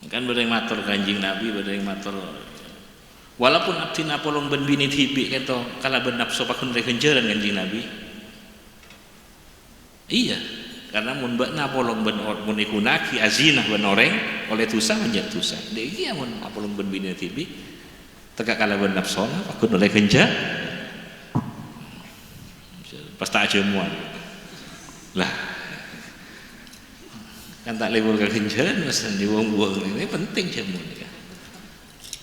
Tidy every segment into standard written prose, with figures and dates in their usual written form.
Kan badai matur Kanjeng Nabi, badai matur walaupun abdi napolong ben bini tibi keto kala ben nafsu pakun rek kenjeran Kanjeng Nabi. Iya, karena mun mbak napolong ben mun ikunaki azinah ben oreng oleh dosa menjadi dosa. Dek iya mun napolong ben bini tibi teka kala ben nafsu pakun oleh kenjeran. Pas tak jamuan. Lah kan tak libur ke kenjeran mesen di wong-wong ini penting jamuan kan.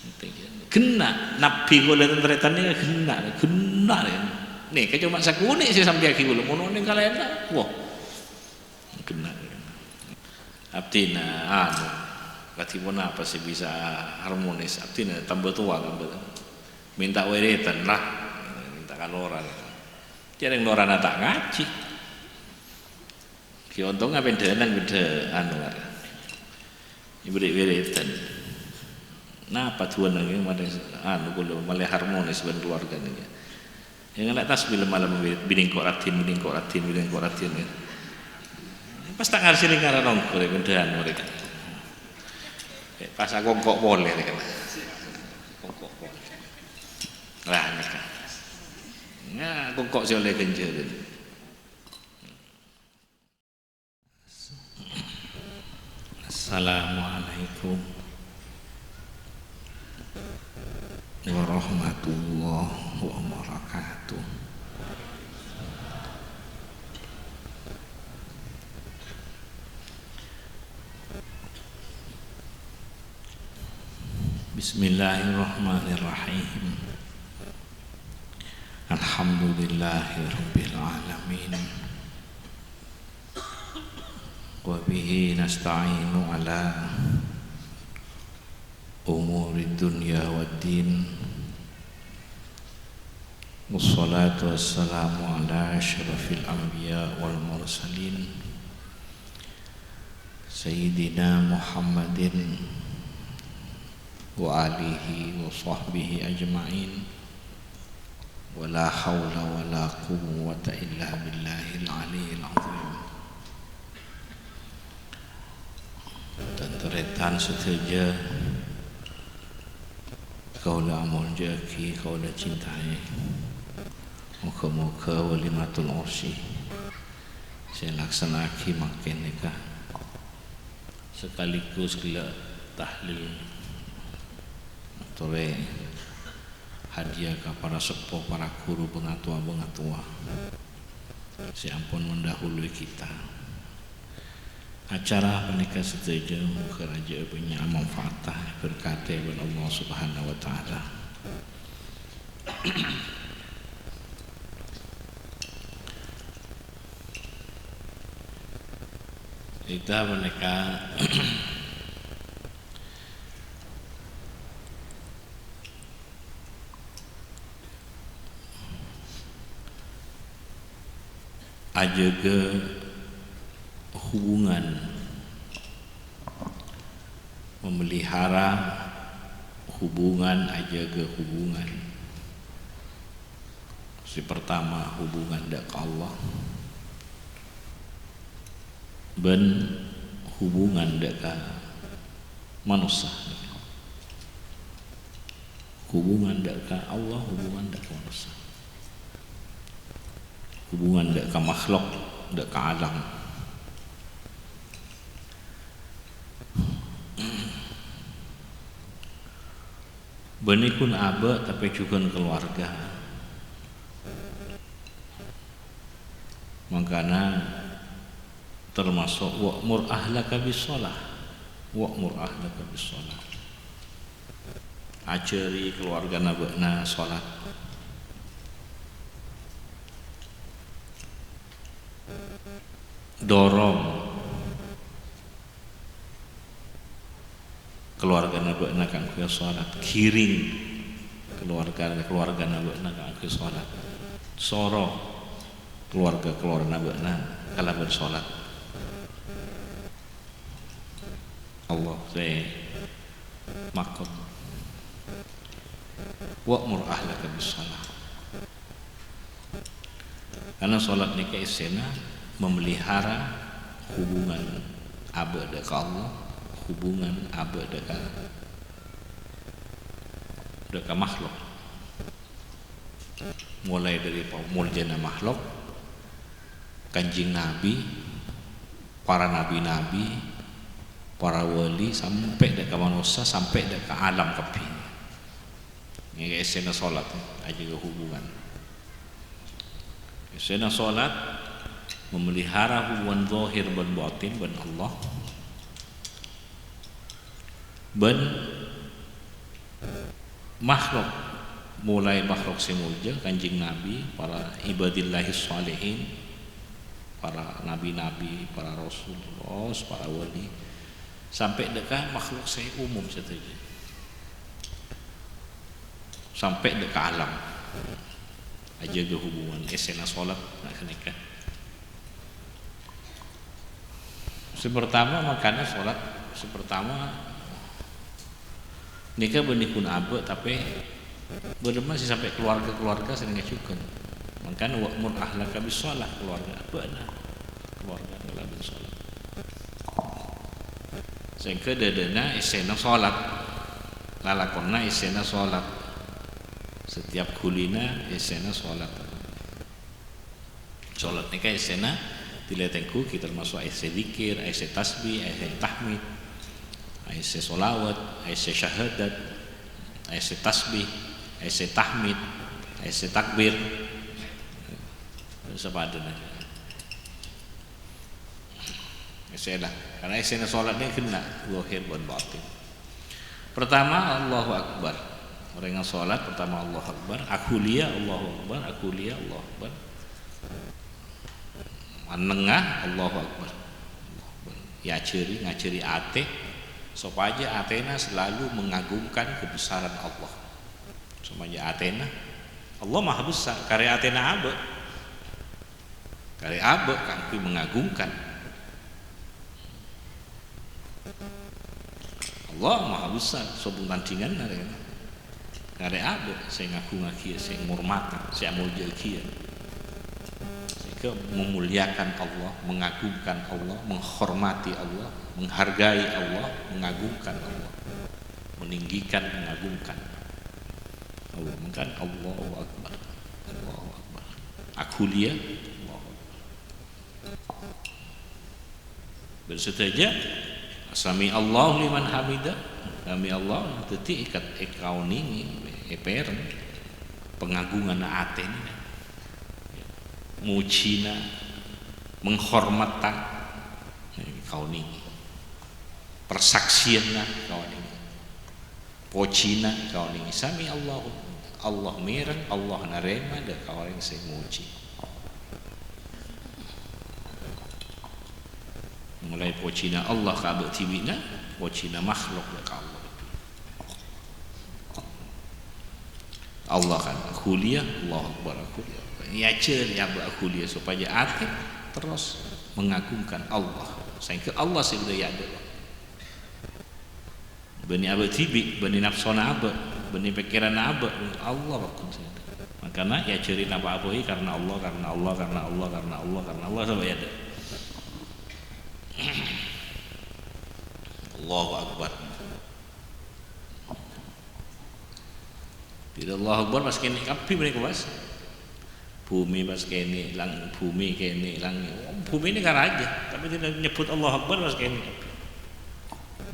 Penting jamuan. Kena nabi kula tenteretannya kena kan. Nih kayak cuma sakune sih sampai aki kula mono ning kalena. Wah. Kena. Abdina anu katipun apa sih bisa harmonis. Abdina tambah tua kan. Minta wiritan lah. Minta kaloran. Jarang norana tak ngaji. Ki untung ngapain danang beda anu ibrik wiritan. Napa tuan nang yang anu kula malah harmonis ben keluarga niki. Yang nak tasbih malam bining koratin ya. Pas tak ngarsi ning karo nongko rek bendahan mereka. Pas aku kok boleh rek. Kok boleh. Lah nek. Nah, kok sih oleh kenjeran. Assalamualaikum warahmatullahi wabarakatuh. Bismillahirrahmanirrahim. Alhamdulillahirabbil alamin. Wa bihi nasta'inu ala umuri dunya waddin. Wassalatu wassalamu ala asyrafil anbiya wal mursalin sayyidina Muhammadin wa alihi wa sahbihi ajma'in. Wala hawla wala quwwata illa billahil aliyyil azim. Tenteretan seteja kaulah amal jaki, kaulah cintai. Muka-muka walimatul ursi saya laksanaki makin nikah sekaligus gila tahlil atau hadiah ke para sepuh, para guru, pengatua-pengatua si ampun mendahului kita. Acara menikah setuju muka raja punya manfaatah berkata kepada Allah Subhanahu wa taala. Kita menikah ajaga hubungan, memelihara hubungan, ajaga hubungan. Si pertama hubungan dak Allah, ben hubungan dak manusia. Hubungan dak Allah, hubungan dak manusia. Hubungan dak makhluk, dak alam. Benikun aba tapi juga keluarga. Makanya termasuk wa'mur ahlaka bis-shalah. Wa'mur ahlaka bis-shalah. Ajari keluarga nabana salat. Dorong keluarga nabana kanggo salat, kiring keluarga nabana kanggo salat. Soro keluarga nabana kala bersalat. Allah saya makom wa'mur ahlaka bis-shalah. Karena salat nikah isena memelihara hubungan abada ke Allah, hubungan abe deka makhluk, mulai dari muljana makhluk, kanjing Nabi, para nabi-nabi, para wali, sampai deka manusia, sampai deka alam kapi. Ini esena solat aja ke hubungan. Esena solat memelihara hubungan zahir dan batin dan Allah, dan makhluk, mulai makhluk semulja, kanjing Nabi, para ibadillahi sholihin, para nabi-nabi, para rasulullah, para wali, sampai dekat makhluk saya umum saja, sampai dekat alam aja ke hubungan esena solat nak nikah. Sepertama makanya solat, sepertama nikah benih pun abe, tapi belum masih sampai keluarga sering ngajukan. Makanya wa'mur ahlaka bisolah, keluarga abe nah, keluarga adalah bersolat. Sehingga dadana esena solat, lalakonna esena solat, setiap kulina esena solat. Solat nikah esena diletengku kita termasuk ese zikir, ese tasbih, ese tahmid, ese solawat, ese syahadat, ese tasbih, ese tahmid, ese takbir, sepadan aja. Esena, karena esena solat ini kena zahir dan batin. Pertama Allahu Akbar, orang yang solat pertama Allahu Akbar, akulia Allahu Akbar, akulia Allahu Akbar. Menengah Allahu Akbar. Ya ngaciri ate supaya atena selalu mengagungkan kebesaran Allah. Supaya atena Allah maha besar, karya atena abe. Karya abe kangku mengagungkan. Allah maha besar, sobung tandingan karya abe saya ngaku ngakia, saya ngurmatan, saya mulja kia. Memuliakan Allah, mengagungkan Allah, menghormati Allah, menghargai Allah, mengagungkan Allah, meninggikan, mengagungkan Allah. Maka Allahu Akbar, Allahu Akbar. Akulia, Allahu Akbar. Bersetuju, sami Allahu liman hamidah, kami Allah teti ikat ekau ningi, eper pengagungan aten. Mucina, menghormatkan kau ini, persaksian kau ini, pocina kau ini, sami Allah, Allah merah, Allah narema, dah kau yang saya muji. Mulai pocina Allah kabut tibina, pocina makhluk dah kau Allah kan kuliah, Allah Akbar kuliah. Ya ceri abu akulia supaya akhir terus mengagungkan Allah. Sehingga Allah sudah ada. Bani abu tibi, bani nafsona abu, bani pikiran abu, Allah waktu itu. Makanya ya ceri apa abu karena Allah, karena Allah, karena Allah, karena Allah, karena Allah sampai ada. Allahu Akbar. Tidak Allahu Akbar pas kini kapi mereka pas. Bumi pas kene lang, bumi kene lang, bumi ini kan raja, tapi tidak nyebut Allah Akbar pas kene.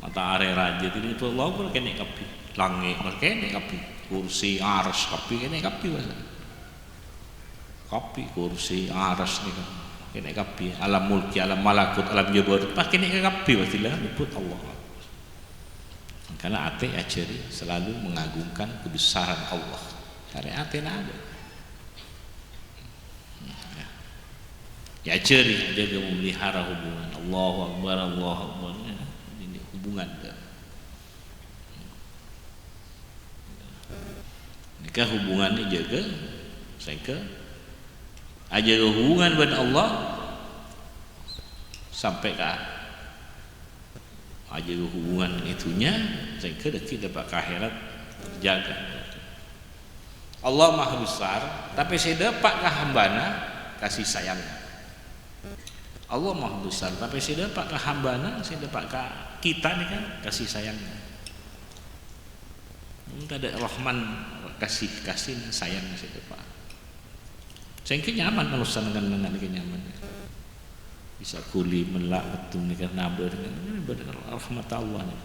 Matahari raja tidak nyebut Allah Akbar kene kapi, langit pas kene kapi, kursi aras kapi kene kapi pas. Kapi kursi aras nih kene kapi, alam mulki, alam malakut, alam jabarut pas kene kapi pas tidak nyebut Allah Akbar. Karena ate aceri selalu mengagungkan kebesaran Allah. Karena ate ada. Ya ceri jaga memelihara hubungan Allahu Akbar, Allahu Akbar, ini hubungan nikah hubungannya jaga sehingga aja hubungan dengan Allah sampai ke aja hubungan itunya sehingga kita dapat akhirat jaga. Allah Maha Besar, tapi saya dapat ke hambana kasih sayang. Allah Maha besar, tapi si dapat ke hambana, si dapat ke kita nih kan kasih sayangnya. Kita ada Rahman kasih sayang si dapat. Sehingga nyaman kalau senengan nyaman. Bisa kuli melak betul nih kan nabur dengan ini benar rahmat Allah nih,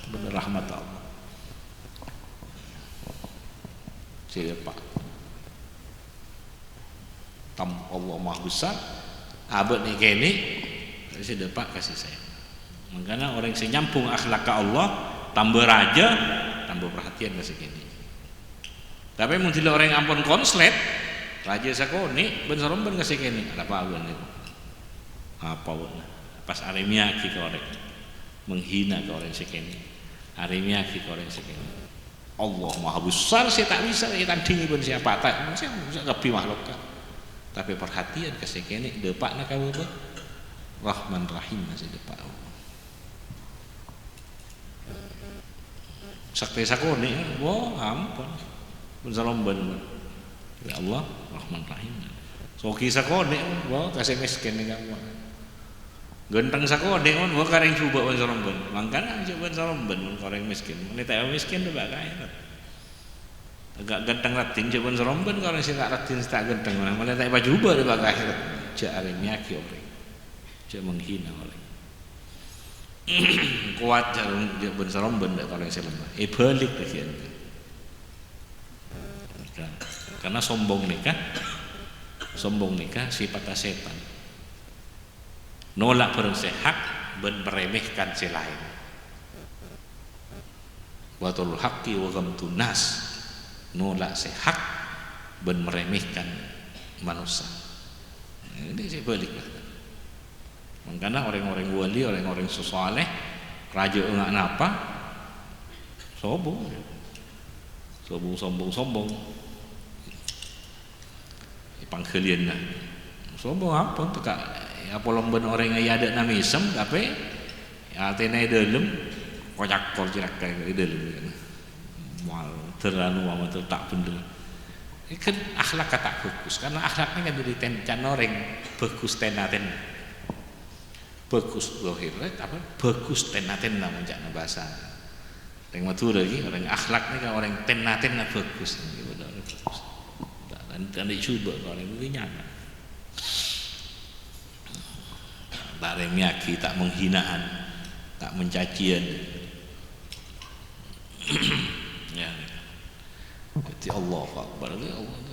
benar rahmat Allah. Si dapat. Allah Maha besar. Abad nih kene si dapat kasih sayang. Makanya orang yang nyampung akhlak ke Allah tambah raja, tambah perhatian kasih kene. Tapi mungkin orang yang ampun konslet raja sakoni ben saromben kasih kene. Ada apa awan itu? Apa awan? Pas aremia ki ke orang menghina ke orang sekene. Aremia ki ke orang sekene. Allah Maha besar, saya tak bisa tandingi pun siapa tak. Saya bisa lebih makhluk kan. Tapi perhatian ke sekene depak nak kamu apa? Rahman Rahim masih depak. Sakti sakone, wah ampun. Mensalomben. Ya Allah, Rahman Rahim. Soki sakone, wah kasih miskin ni kamu. Genteng sakone, wah kareng coba mensalomben. Mangkana coba mensalomben, kareng miskin. Ini tak miskin depak kaya. Agak genteng ratin coba seromben kalau sih tak ratin tak genteng malah tak baju ber di bagai akhirat cari miaki orang cari menghina orang kuat jarum coba seromben kalau yang selama balik bagian karena sombong nikah sifat setan nolak bersehat dan meremehkan si lain watul haqqi wa ghamtun nas nolak sehat dan meremehkan manusia. Ini saya balik lah. Makanya orang-orang wali, orang-orang soleh, raja enggak napa, sombong. Panggilian lah. Sombong apa? Tekak ya polomben orang yang ada nama isem, tapi ya tenai dalam kocak kayak dalam. Terlalu amat tak bener. Ini kan akhlak kata bagus karena akhlaknya kan dari can orang bagus tenaten, bagus lohir, apa bagus tenaten namanya bahasa. Yang matur lagi orang akhlaknya kan orang tenaten bagus, bagus. Dan dicoba orang itu nyaman. Tak remyaki, tak menghinaan, tak mencacian. Ya. Jadi Allah Akbar,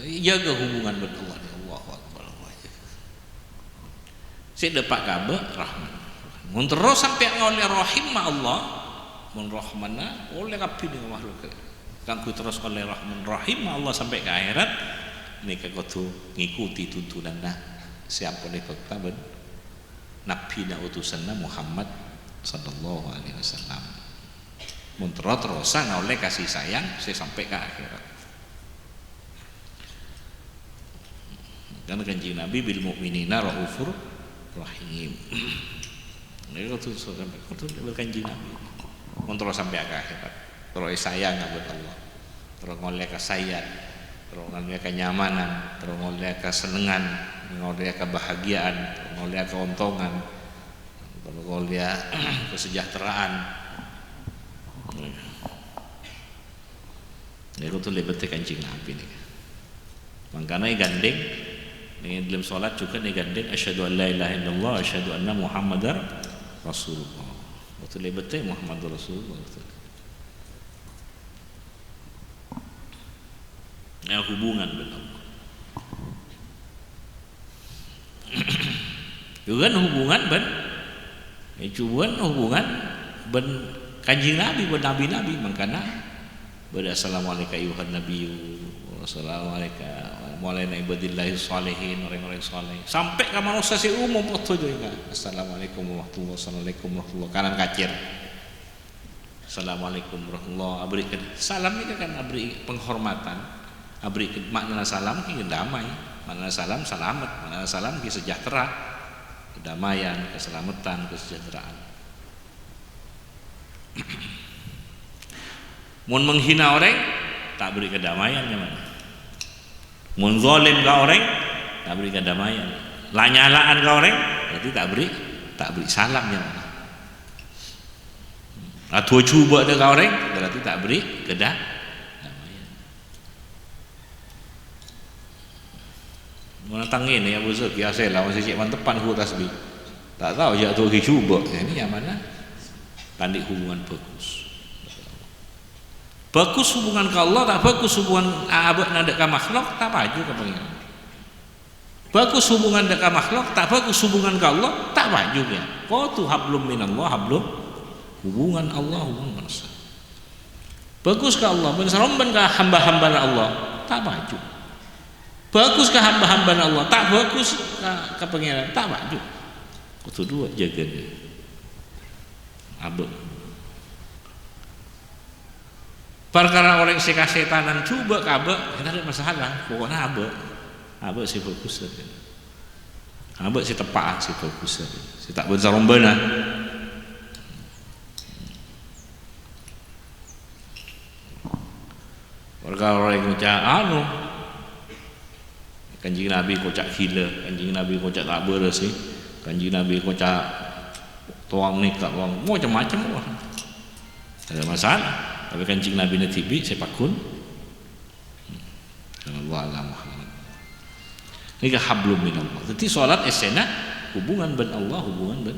jaga hubungan dengan Allah. Allah Akbar. Si dapat kabar rahman. Mun terus sampai oleh rahim Allah, mun rahmana oleh kapi dengan makhluk. Kang ku terus oleh rahman rahim Allah sampai ke akhirat. Nika kudu ngikuti tuntunanna siapa nih fakta ben nabi na utusanna Muhammad sallallahu alaihi wasallam. Mun terusan oleh kasih sayang saya sampai ke akhirat. Karena kanjeng Nabi bil mukminina raufur rahim. Ini itu kanjeng Nabi. Kontrol sampai ke akhirat. Terus sayang buat Allah. Terus ngoleh kesayang, terus ngoleh kenyamanan, terus ngoleh kesenangan, ngoleh kebahagiaan, terus ngoleh keuntungan, terus ngoleh kesejahteraan. Ini itu lebih kanjeng Nabi nih. Makanya gandeng. Dengan dalam solat juga nih gandeng asyhadu an la ilaha illallah asyhadu anna muhammadar rasulullah. Betul betul Muhammad Rasulullah. Ya hubungan dengan Allah. Juga hubungan ben hubungan ben kanjeng Nabi ben nabi-nabi makanya pada assalamualaikum ayuhan nabiyyu wassalamualaikum mulai ibadillahi sholihin orang-orang soleh sampai ke manusia si umum betul juga assalamualaikum warahmatullahi kanan kacir assalamualaikum warahmatullahi aberikan salam ini kan abri penghormatan abri makna salam ki damai makna salam selamat makna salam ki sejahtera kedamaian keselamatan kesejahteraan. Mun menghina orang tak beri kedamaian mana mun zalim ke orang tak beri kedamaian lanyalaan ke orang berarti tak beri salamnya. Atau cuba ke orang berarti tak beri kedah. Mana tangin ni Abu Zul biasa lah masih cik mantepan ku tasbih. Tak tahu je tu pergi cuba. Ini yang mana? Tanding hubungan bagus. Bagus hubungan ke Allah, tak bagus hubungan abad nak dekat makhluk, tak baju ke pengiran. Bagus hubungan dekat makhluk, tak bagus hubungan ke Allah, tak baju ya. Kau tu hablum minallah, hablum hubungan Allah, hubungan manusia. Bagus ke Allah, bersaromban ke hamba-hamba Allah, tak baju. Bagus ke hamba-hamba Allah, tak bagus ke pengiran, tak baju. Kau tu dua jaga dia. Abad. Perkara orang seka setanan cuba kabak, kita ada masalah. Pokoknya abak si fokus saja. Abak si tepat si fokus saja. Si tak bersaromban. Perkara orang ngucap Kanjeng Nabi kocak gila, Kanjeng Nabi kocak tak beres sih, Kanjeng Nabi kocak tuang nikah, tuang macam-macam orang. Ada masalah. Tapi Kanjeng Nabi netibi sepakun. Allah alam. Ini ke hablum minallah. Jadi solat esena hubungan ben Allah, hubungan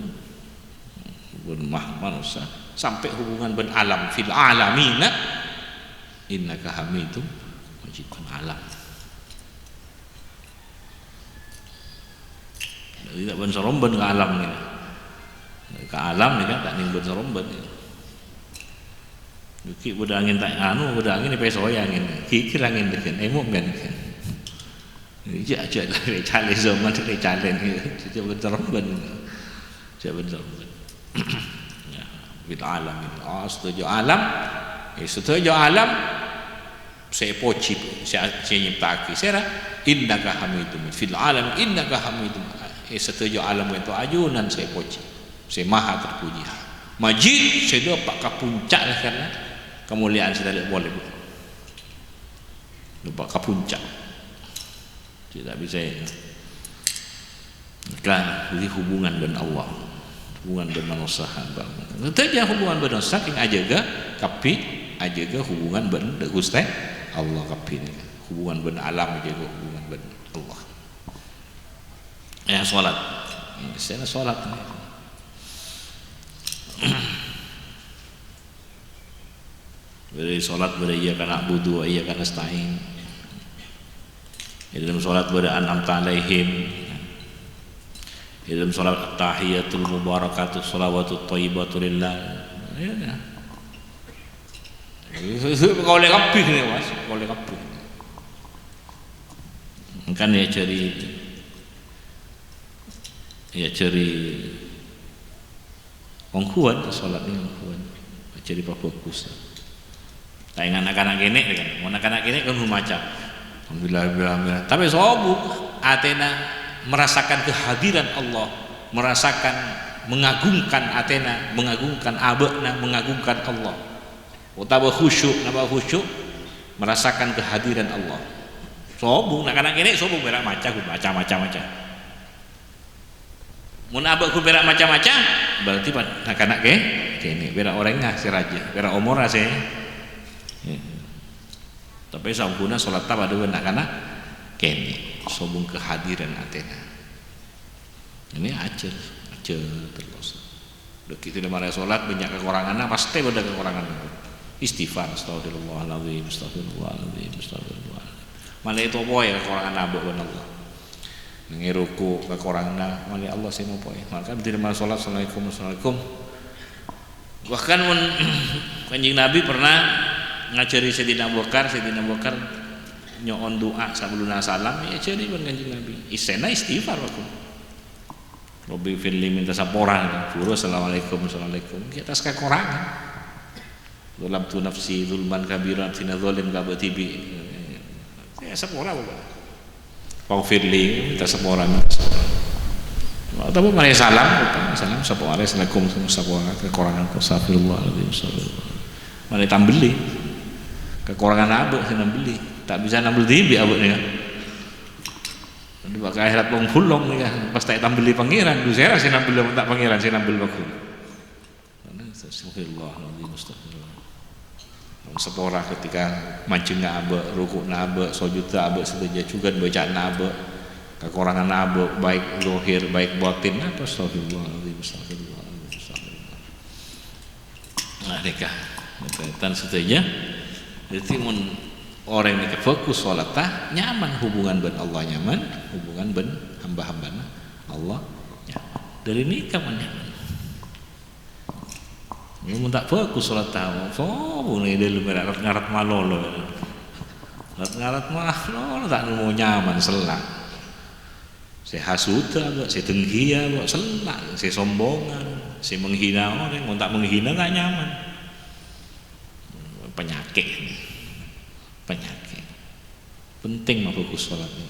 ben manusia, sampai hubungan ben alam fil alamina innaka hamidum majidun alam. Jadi tak ben seromben ke alam ni. Ke alam ni kan tak ning ben seromben ni. Yuki budak angin tak budak angin ni pesoy angin. Kikir angin dekan emok kan. Ini aja lah cale zaman ni cale ni. Jadi ben seromben. Jadi ben seromben. Ya, bil alam ini. Setuju alam. Setuju alam. Saya poci, saya nyiptaki. Saya innaka hamidum fil alam innaka hamidum. Setuju alam itu ajunan saya poci. Saya maha terpuji. Majid saya dapat ke puncak lah karena kemuliaan saya tidak boleh. Dapat ke puncak. Tidak bisa. Kan jadi hubungan dengan Allah. Hubungan dengan manusia. Tidak hubungan dengan manusia yang ajaga tapi ajaga hubungan dengan Gusti Allah kapi ni. Hubungan dengan alam ajaga hubungan dengan Allah. Ya solat. Saya solat. Beri solat beri ia kana budu ia kana stain. Dalam solat beri an'amta alaihim. Dalam solat tahiyatul mubarakatuh shalawatut thayyibatu lillah. Ya. Kau lek kapih ni Mas, kau lek kapih. Kan ya cari ongkuan solat ni ongkuan. Cari bagus. Tak ingat anak-anak gini kan, anak-anak gini kan macam alhamdulillah. Tapi sobuk Athena merasakan kehadiran Allah, merasakan mengagungkan Athena, mengagungkan abekna, mengagungkan Allah. Utawa khusyuk, merasakan kehadiran Allah. Sobuk anak-anak gini sobuk berak macam. Mun abekku berak macam-macam, berarti anak-anak gini berak orangnya si raja, berak omora sih. Tapi sampuna solat tab ada anak-anak kene sobung kehadiran Athena. Ini acer terus. Begitu dia marah solat banyak kekurangan, pasti ada kekurangan. Istighfar, astagfirullahaladzim. Malah itu apa ya kekurangan abek benar Allah. Ngiruku kekurangan, malah Allah saya mau poin. Maka di dalam solat assalamualaikum. Bahkan Kanjeng Nabi pernah ngajari Sayyidina Abu Bakar nyoon doa sabeluna salam ya cari ban Kanjeng Nabi isena istighfar aku Rabbi firli minta sapora furu assalamualaikum kita kekurangan dalam tu nafsi zulman kabiran tina zalim kabatibi ya sapora bapak Rabbi firli minta sapora tapi mari salam sapora assalamualaikum sapora kekurangan astagfirullahaladzim mari tambeli kekurangan abek saya beli tak bisa nambel tibi abek ni Pak akhirat wong bulong ya, pas tak tambeli pangeran, du saya sing nambel tak pangeran sing nambel aku. Astagfirullahaladzim, astagfirullah. Sepora ketika mancing nabe, rukuk nabe, sujud nabe, setuju juga baca nabe, kekurangan nabe, baik zahir, baik batin, apa astagfirullahaladzim, astagfirullahaladzim, astagfirullah. Nah, nikah, berkaitan setuju. Jadi orang yang fokus sholat nyaman hubungan ben Allah nyaman, hubungan ben hamba-hamba Allah nyaman. Dari nikah nyaman. Ini mun tak fokus sholat tahu, so ini dia lebih ngarat malolo, ngarat malolo tak mau nyaman selak. Saya hasuta, saya tenggia, selak, saya sombongan, saya menghina orang, mun tak menghina tak nyaman. Penyakit, penyakit. Penting mah fokus sholatnya.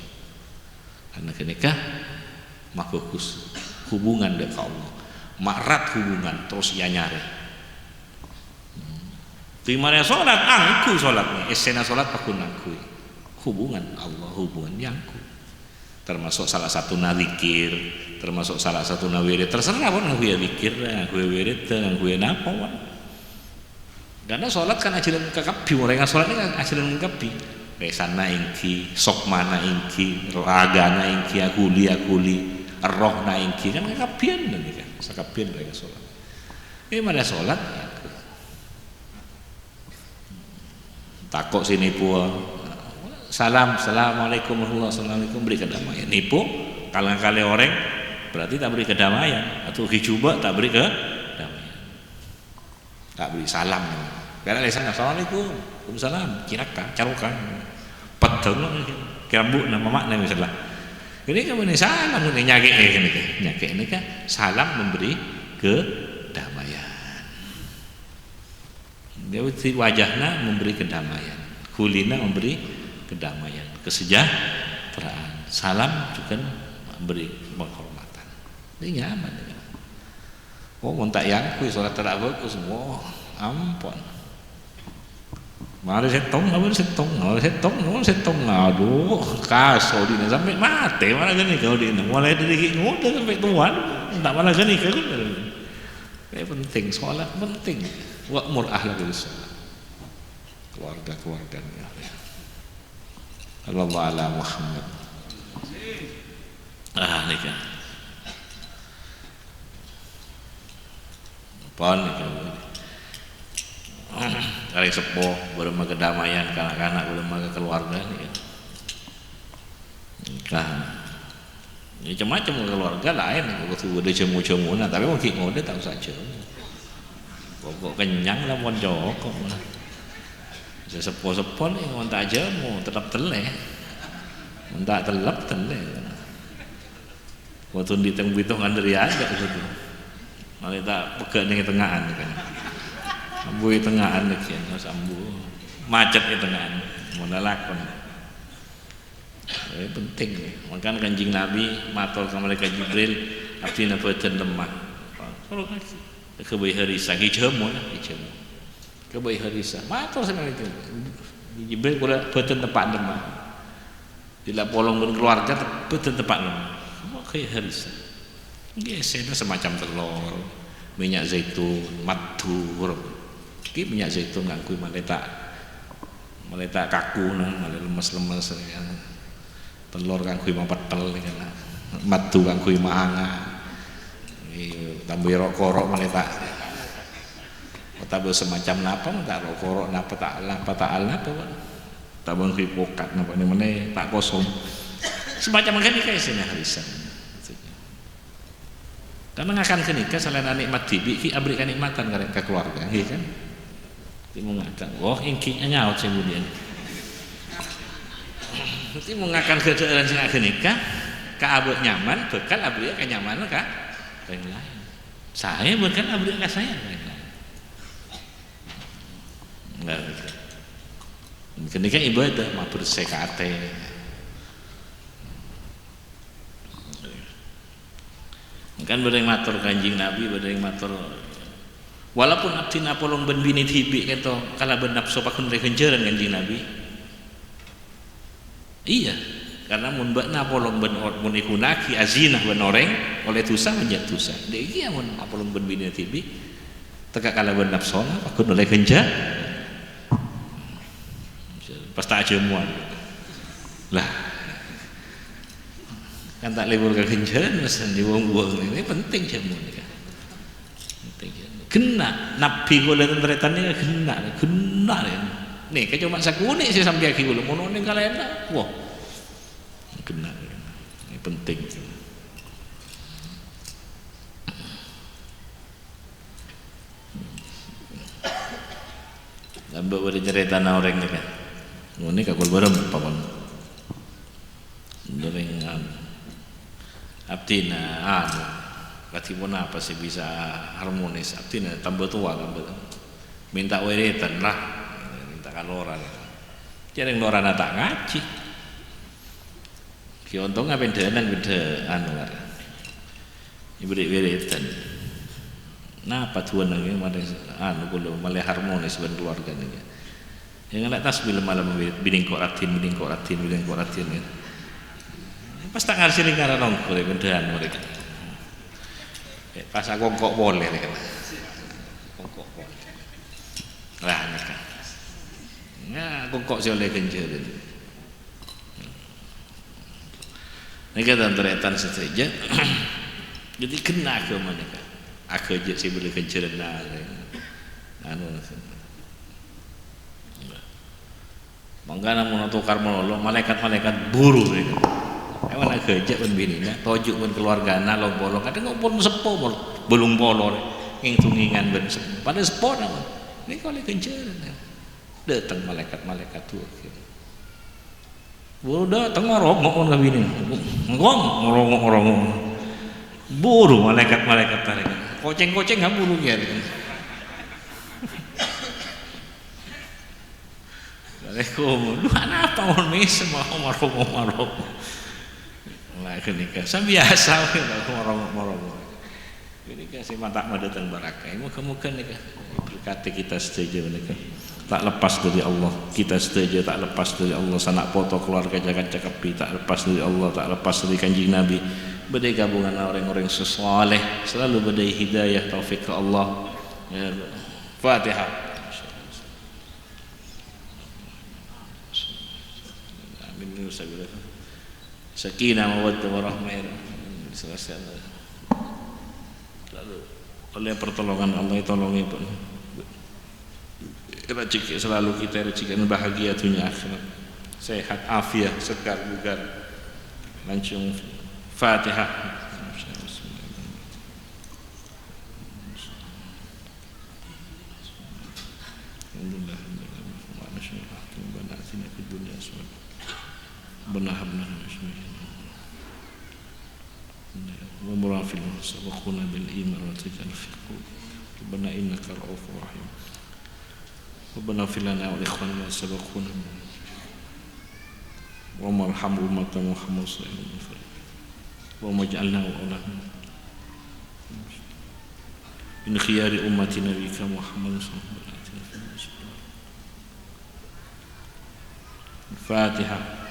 Karena kenikah, mah fokus hubungan dengan Allah, marat hubungan terus ia nyari. Timanya sholat, angku sholatnya. Esena sholat pakun angku. Hubungan Allah, hubungan yangku. Termasuk salah satu zikir, termasuk salah satu wirid. Terserah pun ngaku ya zikir, ngaku ya wirid, ngaku ya napa pun. Karena sholat kan ajaran kekabi. Orang yang sholat ini kan ajaran kekabi. Resana ingki, sokmana ingki, ragana ingki, akuli, rohna ingki. Kan kekabian ini kan. Sekabian mereka sholat. Ini mana sholat? Takut sini pun assalamualaikum warahmatullahi wabarakatuh beri kedamaian nipu kali orang berarti tak beri kedamaian atau dicoba tak beri kedamaian tak beri salam karena lesan assalamualaikum waalaikumsalam kirakan carukan peteng kirambu nama makna misalnya ini kan ini salam ini nyake ini kan salam memberi kedamaian. Dia wajahnya memberi kedamaian, kulina memberi kedamaian, kesejahteraan. Salam juga memberi penghormatan. Ini nyaman ya. Oh, montak yang kui sholat tak bagus semua, ampun. Mari setong, aduh, kaso di sampai mati, mana gini kau di mulai dari muda sampai tuan, tak mana gini kau. Penting sholat penting. Wa'mur ahlaka bis-shalah. Keluarga-keluarganya. Sallallahu ala Muhammad. Nikah. Pon nikah. Kali sepuh berema kedamaian kanak-kanak berema keluarga nikah. Nikah. Ini macam-macam keluarga lain kalau udah cemu-cemu tapi mungkin ngode tahu saja. Pokok kenyang lah mau jokok lah. Sepo-sepo nih mau tak aja mau tetap teleh, mau tak telap teleh. Waktu diteng-bitung dari aja gitu. Malah tak pegang di tengahan kan. Ambu di tengahan nih kan, harus ambu macet di tengahan, mau lakon. Penting nih. Makanya Kanjeng Nabi matur ke malaikat Jibril, abdi nabadan lemah. Kalau kasih. Kebaik harisa, hijau kebaik harisa, matur sama itu. Jibril kuda beten tempat demam, bila polong dan keluarga beten tempat demam. Kayak harisa, biasanya semacam telur, minyak zaitun, matur, minyak zaitun ngangkui maletak kaku, malah lemes-lemes, telur ngangkui mapetel, madu ngangkui mahanga. Tambah rokok mana tak tambah semacam napa tak rokok napa tak tambah hipokat napa ini mana tak kosong semacam kan nikah isinya harisan karena ngakan kenikah selain nikmat tibi ki abri kenikmatan ke keluarga iya kan dia mengakan ingkinya nyaut kemudian nanti mengakan keadaan sing kenikah abot nyaman bekal abri kenyamanan yang lain. Saya bukan abdi ke saya enggak ketika ibadah mah bersekate kan bereng matur Kanjeng Nabi bereng matur walaupun abdi napolong ben bini tibi keto kala ben nafsu pakun re kenjeran Kanjeng Nabi iya karena mun bakna polong ben mun ikunaki azinah ben orang oleh tusa menjadi tusa deki mun apolong ben bini tibi teka kala ben nafsona aku oleh kenja pas tak jemuan lah kan tak libur ke kenja mesen dibuang-buang ini penting jamuan kan penting jamuan kena nabi kula tentretannya kena nih kayak cuma sakuni sih sampai aki kula mono ning kalena wah kena ini penting lambat boleh cerita orang ni kan ini kakul bareng paman dengan abdina katipun apa sih bisa harmonis abdina tambah tua minta wiritan lah minta kalora jarang lorana tak ngaji ki untung apa beda ibrik wiritan nah patuan lagi mana kulo malah harmonis ben keluarga ni yang nak tasbih malam bining koratin ya. Pas tak ngarsi lingkaran nongko le bendahan mereka pas aku kok boleh kan kok boleh lah mereka aku kok sih oleh kenjer ini kata teretan seteja jadi kena ke mana kan aku je sih boleh kenjer Manggana mun tukar melolo malaikat-malaikat buru mereka. Ewan gejek pun bini nak tojuk pun keluargana lombolong kadang pun sepo belum polor ngintungingan ben pada sepo nama. Ini kalau kenceran datang malaikat-malaikat tu. Buru datang ngorongok pun bini. Ngorongok. Buru malaikat-malaikat tarik. Koceng-koceng enggak buru ya. Assalamualaikum. Lu apa mau mes mau marong. Lah kenika sabiasa marong. Kenika si mata datang barakah. Muka-muka nikah berkati kita setuju nikah. Tak lepas dari Allah. Kita setuju tak lepas dari Allah. Sanak foto keluarga jangan cakapi tak lepas dari Allah, tak lepas dari Kanjeng Nabi. Badai gabungan orang-orang sesoleh, selalu badai hidayah taufik ke Allah. Ya, Fatihah. Sakinah mawaddah warahmah selesai lalu oleh pertolongan Allah tolongi pun rezeki selalu kita rezekikan bahagia dunia akhirat sehat afiat segar bugar langsung Fatihah. Benar-benar ومرافل سبقونا بالإيمان وتجعل في قلوب ربنا إنك رؤوف رحيم ربنا اغفر لنا ولإخواننا سبقونا اللهم ارحم أمة محمد صلى الله عليه وسلم اللهم اجعلنا وأولادنا من خيار أمة نبيك محمد صلى الله عليه وسلم الفاتحة.